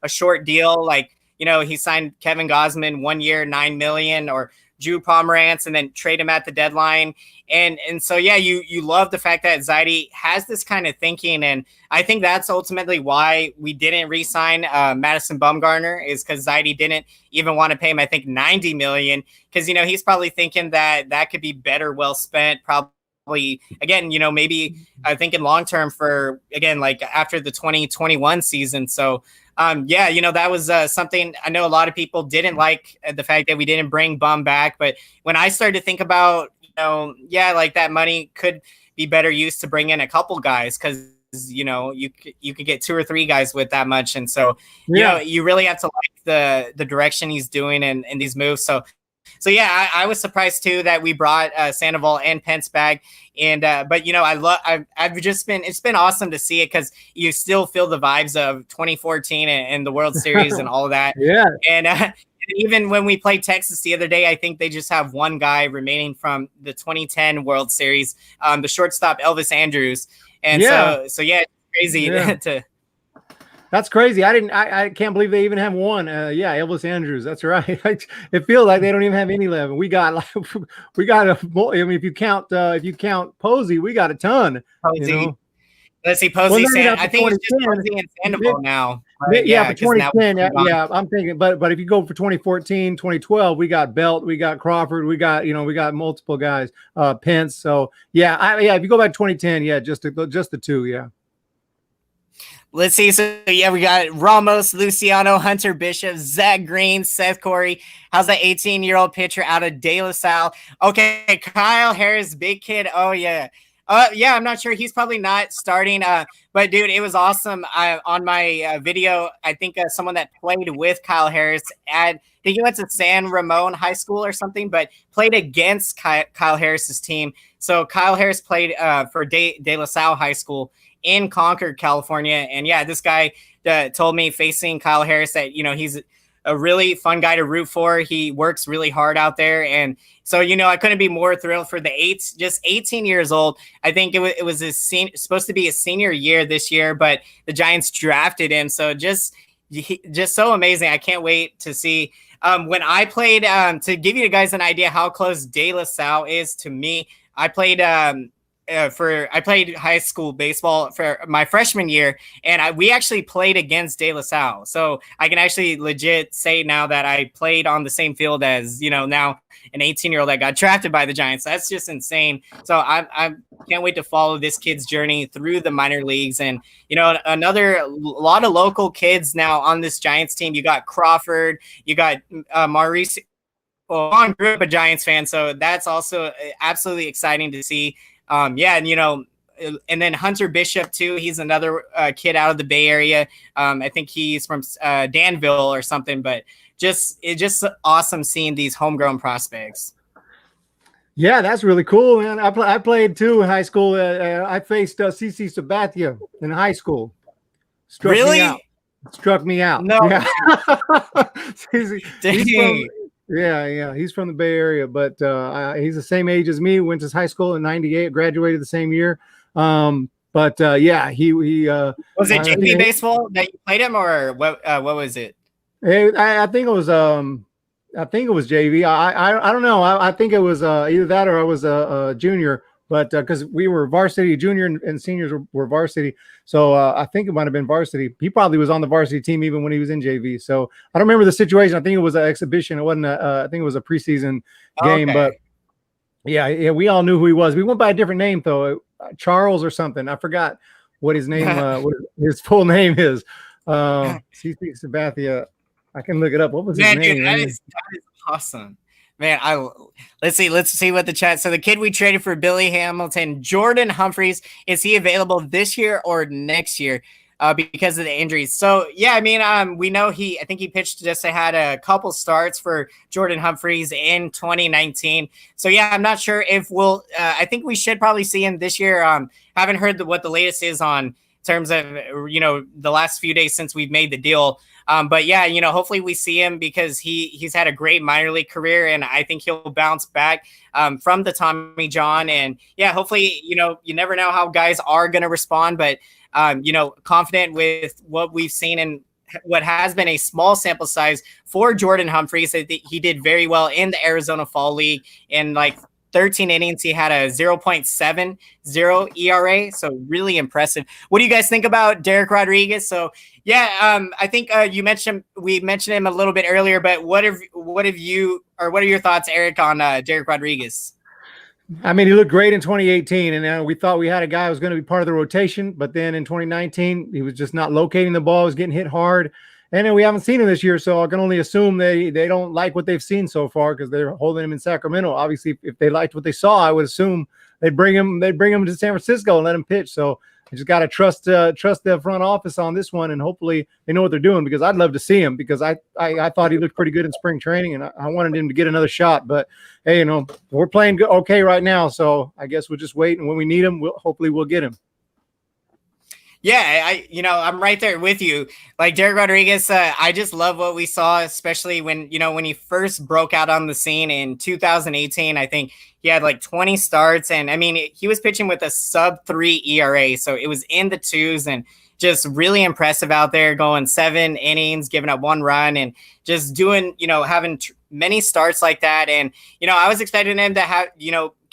a short deal? Like he signed Kevin Gausman 1 year, $9 million, or Drew Pomerantz, and then trade him at the deadline. And so, you love the fact that Zaidi has this kind of thinking. And I think that's ultimately why we didn't re-sign Madison Bumgarner, is because Zaidi didn't even want to pay him, I think, $90 million. Because, he's probably thinking that could be better well spent, probably, again, maybe thinking long-term for, again, like after the 2021 season. So, that was something I know a lot of people didn't like, the fact that we didn't bring Bum back. But when I started to think about, like that money could be better used to bring in a couple guys, because you know you could get 2 or 3 guys with that much, and so you know you really have to like the direction he's doing and these moves. So yeah, I was surprised too that we brought Sandoval and Pence back, and but you know I've just been, it's been awesome to see it, because you still feel the vibes of 2014 and the World Series and all that. Yeah, and even when we played Texas the other day, I think they just have one guy remaining from the 2010 World Series, the shortstop Elvis Andrews, and so yeah, it's crazy to. That's crazy. I can't believe they even have one. Yeah, Elvis Andrews. That's right. It feels like they don't even have any 11. We got a. I mean, if you count Posey, we got a ton. Posey. You know? Let's see, Posey. I think it's just Posey and Sandoval now. Right? Yeah, for 2010. Yeah, I'm thinking. But if you go for 2014, 2012, we got Belt, we got Crawford, we got multiple guys. Pence. So yeah, if you go back to 2010, yeah, just the two. Yeah. Let's see. So, yeah, we got Ramos, Luciano, Hunter Bishop, Zach Green, Seth Corey. How's that 18-year-old pitcher out of De La Salle? Okay, Kyle Harris, big kid. Oh, yeah. Yeah, I'm not sure. He's probably not starting. But, dude, it was awesome. On my video, I think someone that played with Kyle Harris I think he went to San Ramon High School or something, but played against Kyle Harris's team. So Kyle Harris played for De La Salle High School in Concord, California. And yeah, this guy told me, facing Kyle Harris, that, you know, he's a really fun guy to root for. He works really hard out there. And so, you know, I couldn't be more thrilled for just 18 years old. I think it was supposed to be his senior year this year, but the Giants drafted him. So just so amazing. I can't wait to see. When I played, to give you guys an idea how close De La Salle is to me, I played I played high school baseball for my freshman year, and we actually played against De La Salle. So I can actually legit say now that I played on the same field as, you know, now an 18-year-old that got drafted by the Giants. That's just insane. So I can't wait to follow this kid's journey through the minor leagues. And, you know, a lot of local kids now on this Giants team. You got Crawford, you got Maurice. Well, I grew up a Giants fan, so that's also absolutely exciting to see. Yeah, and, you know, and then Hunter Bishop too. He's another kid out of the Bay Area. I think he's from Danville or something. But it's just awesome seeing these homegrown prospects. Yeah, that's really cool, man. I played too in high school. I faced CC Sabathia in high school. Struck me out. No. Yeah. He's from the Bay Area, but he's the same age as me. Went to high school in '98, graduated the same year. Yeah, he was it JV baseball that you played him, or what was it? I think it was JV. I don't know. I think it was either that or I was a junior. But because we were varsity, junior and seniors were varsity. So I think it might have been varsity. He probably was on the varsity team even when he was in JV. So I don't remember the situation. I think it was an exhibition. It wasn't I think it was a preseason game. Okay. But yeah, we all knew who he was. We went by a different name, though. Charles or something. I forgot what his name, what his full name is. CC Sabathia. I can look it up. What was his name? Dude, that is awesome. Man, let's see what the chat. So the kid we traded for Billy Hamilton, Jordan Humphreys, is he available this year or next year because of the injuries? So yeah, I mean, we know I think he pitched, just had a couple starts for Jordan Humphreys in 2019. So yeah, I'm not sure if we'll. I think we should probably see him this year. Haven't heard what the latest is on terms of, you know, the last few days since we've made the deal. But yeah, you know, hopefully we see him because he's had a great minor league career, and I think he'll bounce back from the Tommy John. And yeah, hopefully, you know, you never know how guys are going to respond, but you know, confident with what we've seen and what has been a small sample size for Jordan Humphreys. He did very well in the Arizona Fall League in like 13 innings. He had a 0.70 ERA, so really impressive. What do you guys think about Derek Rodriguez? So yeah, I think we mentioned him a little bit earlier, but what are your thoughts, Eric, on Derek Rodriguez? I mean, he looked great in 2018, and we thought we had a guy who was going to be part of the rotation, but then in 2019, he was just not locating the ball, he was getting hit hard. And then we haven't seen him this year, so I can only assume they don't like what they've seen so far because they're holding him in Sacramento. Obviously, if they liked what they saw, I would assume they'd bring him to San Francisco and let him pitch. So I just got to trust the front office on this one, and hopefully they know what they're doing, because I'd love to see him, because I thought he looked pretty good in spring training, and I wanted him to get another shot. But hey, we're playing good, okay right now, so I guess we'll just wait, and when we need him, hopefully we'll get him. Yeah, I'm right there with you. Like Derek Rodriguez, I just love what we saw, especially when he first broke out on the scene in 2018. I think he had like 20 starts, and I mean, he was pitching with a sub-3 ERA, so it was in the twos, and just really impressive out there, going 7 innings, giving up 1 run, and just doing, having many starts like that. And, I was expecting him to have,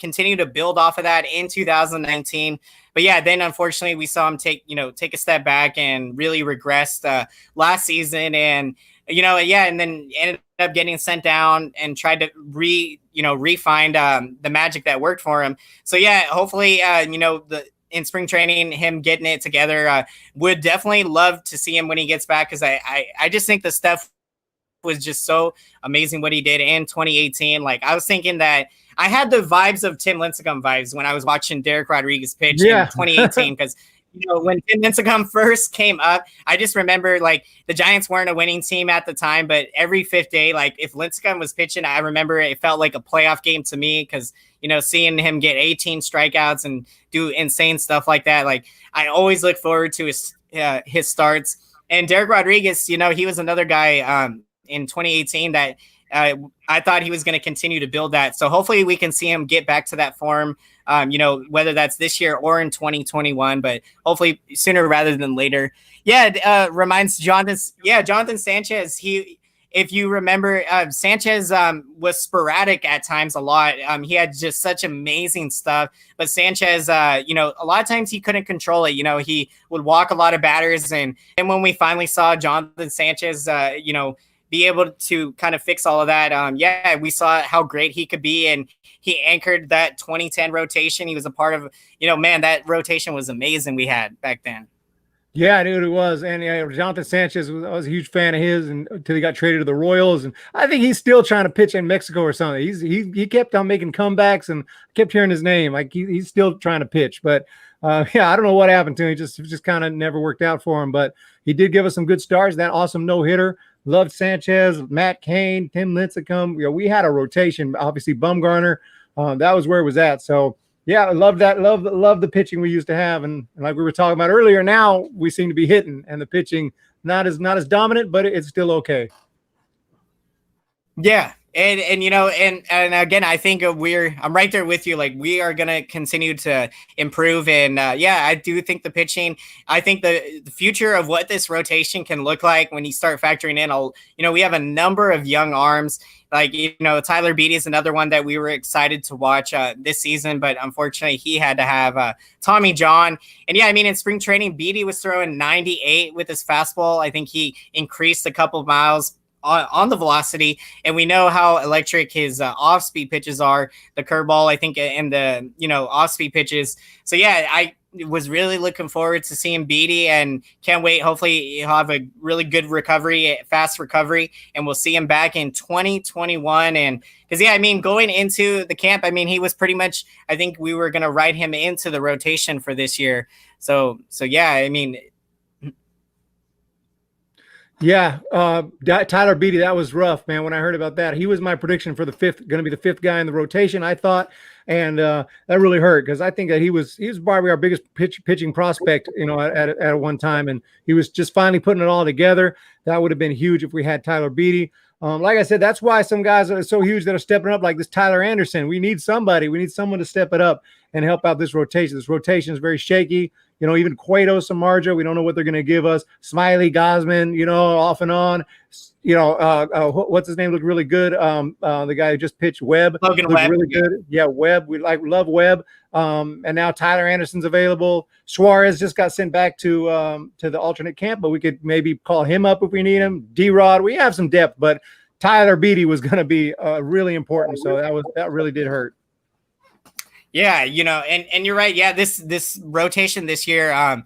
continue to build off of that in 2019. But yeah, then unfortunately we saw him take a step back and really regressed last season. And, and then ended up getting sent down and tried to refine the magic that worked for him. So yeah, hopefully, in spring training, him getting it together, would definitely love to see him when he gets back, because I just think the stuff was just so amazing what he did in 2018. Like, I was thinking that I had the vibes of Tim Lincecum vibes when I was watching Derek Rodriguez pitch in 2018, because when Tim Lincecum first came up, I just remember like the Giants weren't a winning team at the time, but every 5th day, like if Lincecum was pitching, I remember it felt like a playoff game to me, because seeing him get 18 strikeouts and do insane stuff like that, like I always look forward to his starts. And Derek Rodriguez, he was another guy in 2018 that I thought he was going to continue to build that. So hopefully we can see him get back to that form, whether that's this year or in 2021, but hopefully sooner rather than later. Yeah, reminds Jonathan Sanchez. If you remember, Sanchez was sporadic at times a lot. He had just such amazing stuff. But Sanchez, a lot of times he couldn't control it. He would walk a lot of batters. And when we finally saw Jonathan Sanchez, be able to kind of fix all of that, we saw how great he could be. And he anchored that 2010 rotation. He was a part of, that rotation was amazing we had back then. Yeah, dude, it was. And Jonathan Sanchez, I was a huge fan of his until he got traded to the Royals. And I think he's still trying to pitch in Mexico or something. He kept on making comebacks, and I kept hearing his name. Like he's still trying to pitch. But I don't know what happened to him. It just kind of never worked out for him. But he did give us some good starts. That awesome no-hitter. Loved Sanchez, Matt Cain, Tim Lincecum. We had a rotation. Obviously, Bumgarner. That was where it was at. So, yeah, I love that. Love the pitching we used to have. And like we were talking about earlier, now we seem to be hitting, and the pitching not as dominant, but it's still okay. Yeah. And again, I think I'm right there with you. Like, we are going to continue to improve. And I do think the pitching, I think the future of what this rotation can look like when you start factoring in, we have a number of young arms. Like, Tyler Beede is another one that we were excited to watch this season, but unfortunately he had to have Tommy John. And in spring training, Beede was throwing 98 with his fastball. I think he increased a couple of miles on the velocity, and we know how electric his off-speed pitches are, the curveball, I think, and the off-speed pitches. So I was really looking forward to seeing Beede, and can't wait. Hopefully he'll have a really good fast recovery, and we'll see him back in 2021. And because going into the camp, he was pretty much, I think we were going to ride him into the rotation for this year. So Yeah, Tyler Beede, that was rough, man. When I heard about that, he was my prediction for going to be the 5th guy in the rotation, I thought, and that really hurt, because I think that he was probably our biggest pitching prospect, at one time, and he was just finally putting it all together. That would have been huge if we had Tyler Beede. Like I said, that's why some guys are so huge that are stepping up, like this Tyler Anderson. We need somebody. We need someone to step it up and help out this rotation. This rotation is very shaky. Even Cueto, Samardzija, we don't know what they're going to give us. Smiley, Gosman, off and on. What's his name? Looked really good. The guy who just pitched, Webb. Logan Webb. Really good. Yeah, Webb. We love Webb. And now Tyler Anderson's available. Suarez just got sent back to the alternate camp, but we could maybe call him up if we need him. D-Rod, we have some depth, but Tyler Beede was going to be really important. So that really did hurt. Yeah, and you're right. Yeah, this rotation this year,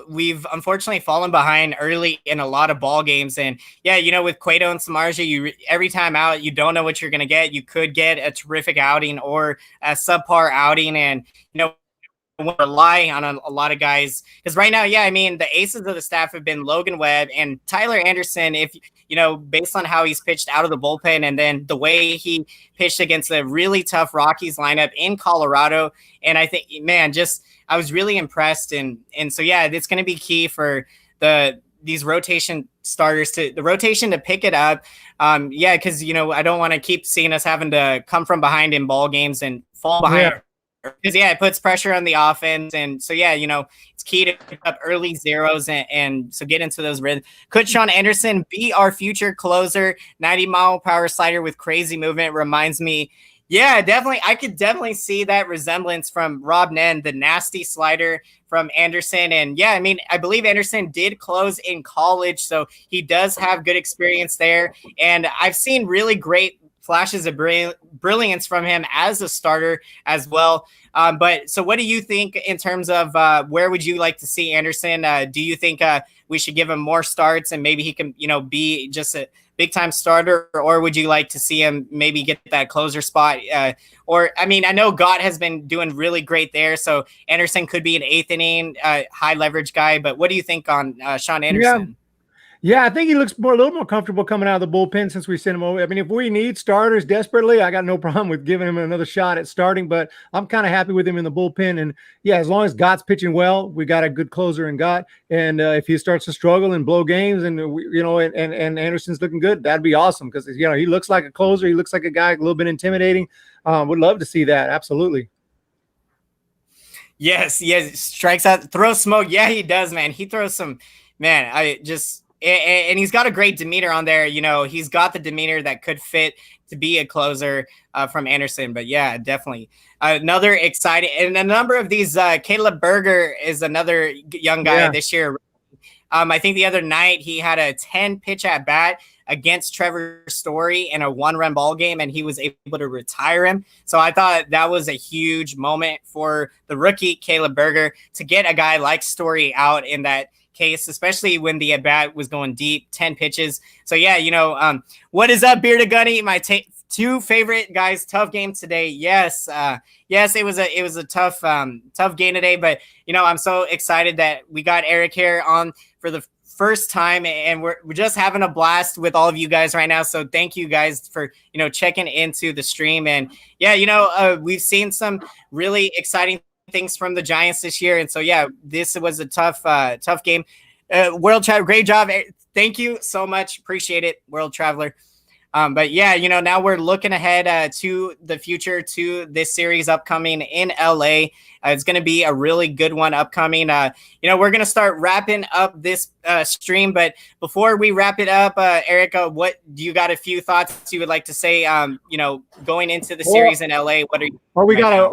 we've unfortunately fallen behind early in a lot of ball games, and yeah, with Cueto and Samardzija, every time out, you don't know what you're gonna get. You could get a terrific outing or a subpar outing, and rely on a lot of guys because right now, yeah, I mean, the aces of the staff have been Logan Webb and Tyler Anderson. If based on how he's pitched out of the bullpen and then the way he pitched against a really tough Rockies lineup in Colorado, and I think, man, just I was really impressed, and so yeah, it's going to be key for these rotation starters to pick it up. Yeah, because I don't want to keep seeing us having to come from behind in ball games and fall behind. Yeah. Because it puts pressure on the offense, and so yeah, it's key to pick up early zeros and so get into those rhythms. Could Sean Anderson be our future closer? 90-mile-per-hour slider with crazy movement reminds me. Yeah, definitely. I could definitely see that resemblance from Rob Nen, the nasty slider from Anderson. And yeah, I mean, I believe Anderson did close in college, so he does have good experience there. And I've seen really great flashes of brilliance from him as a starter as well. But so what do you think in terms of where would you like to see Anderson? Do you think we should give him more starts and maybe he can, be just a big time starter, or would you like to see him maybe get that closer spot? Or, I mean, I know Gott has been doing really great there, so Anderson could be an eighth inning high leverage guy, but what do you think on Sean Anderson? Yeah. Yeah, I think he looks a little more comfortable coming out of the bullpen since we sent him over. I mean, if we need starters desperately, I got no problem with giving him another shot at starting, but I'm kind of happy with him in the bullpen. And yeah, as long as Gott's pitching well, we got a good closer in Gott. And if he starts to struggle and blow games and, and Anderson's looking good, that'd be awesome because, he looks like a closer. He looks like a guy a little bit intimidating. Would love to see that. Absolutely. Yes. Strikes out, throws smoke. Yeah, he does, man. He throws some, man, and he's got a great demeanor on there. He's got the demeanor that could fit to be a closer from Anderson. But yeah, definitely another exciting. And a number of these, Caleb Berger is another young guy this year. I think the other night he had a 10 pitch at bat against Trevor Story in a 1-run ball game, and he was able to retire him. So I thought that was a huge moment for the rookie Caleb Berger to get a guy like Story out in that case, especially when the at bat was going deep, 10 pitches. So yeah, what is up, Bearded Gunny? My two favorite guys. Tough game today. Yes, it was a tough game today. But I'm so excited that we got Eric here on for the first time, and we're just having a blast with all of you guys right now. So thank you guys for checking into the stream. And yeah, we've seen some really exciting things from the Giants this year, and so yeah, this was a tough game. World Traveler, great job. Thank you so much. Appreciate it, World Traveler. But yeah, now we're looking ahead to the future, to this series upcoming in LA. It's going to be a really good one upcoming. We're going to start wrapping up this stream, but before we wrap it up, Erica, what do you got? A few thoughts you would like to say? Going into the series in LA, what are you? Well, we gotta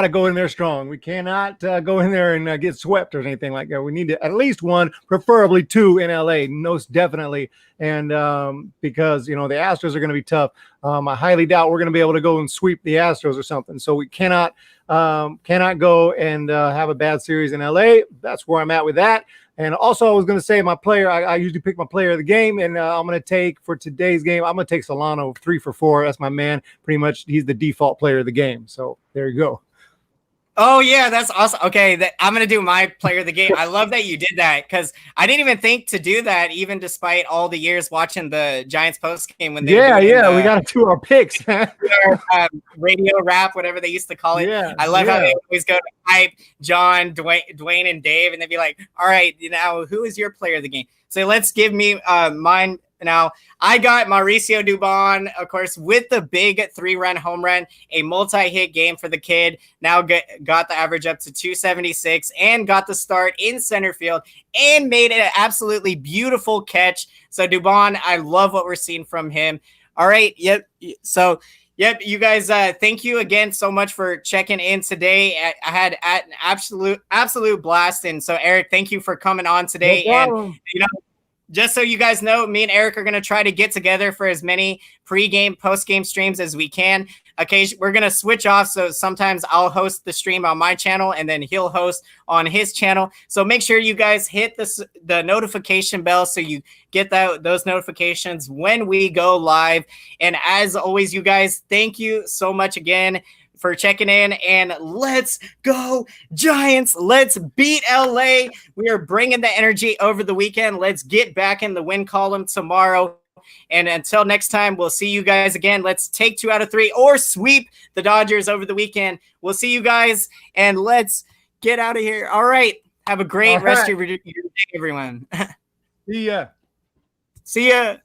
go in there strong. We cannot go in there and get swept or anything like that. We need to at least one, preferably two in LA, most definitely. And because the Astros are going to be tough. I highly doubt we're going to be able to go and sweep the Astros or something. So we cannot go and have a bad series in LA. That's where I'm at with that. And also, I was going to say my player. I usually pick my player of the game, and I'm going to take for today's game. I'm going to take Solano 3 for 4. That's my man. Pretty much, he's the default player of the game. So there you go. Oh, yeah, that's awesome. Okay, I'm going to do my player of the game. I love that you did that because I didn't even think to do that, even despite all the years watching the Giants postgame when they we got to do our picks. Radio rap, whatever they used to call it. Yeah, I love how they always go to hype John, Dwayne, and Dave, and they'd be like, all right, now who is your player of the game? So let's give me mine. Now, I got Mauricio Dubon, of course, with the big 3-run home run, a multi-hit game for the kid. Now got the average up to 276 and got the start in center field and made it an absolutely beautiful catch. So Dubon, I love what we're seeing from him. All right. Yep. So, yep. You guys, thank you again so much for checking in today. I had an absolute blast. And so, Eric, thank you for coming on today. No problem. And, just so you guys know, me and Eric are going to try to get together for as many pre-game, post-game streams as we can. Occasionally, we're going to switch off. So sometimes I'll host the stream on my channel and then he'll host on his channel. So make sure you guys hit the notification bell so you get those notifications when we go live. And as always, you guys, thank you so much again for checking in, and let's go Giants. Let's beat LA. We are bringing the energy over the weekend. Let's get back in the win column tomorrow. And until next time, we'll see you guys again. Let's take 2 out of 3 or sweep the Dodgers over the weekend. We'll see you guys, and let's get out of here. All right. Have a great rest of your day, everyone. See ya. See ya.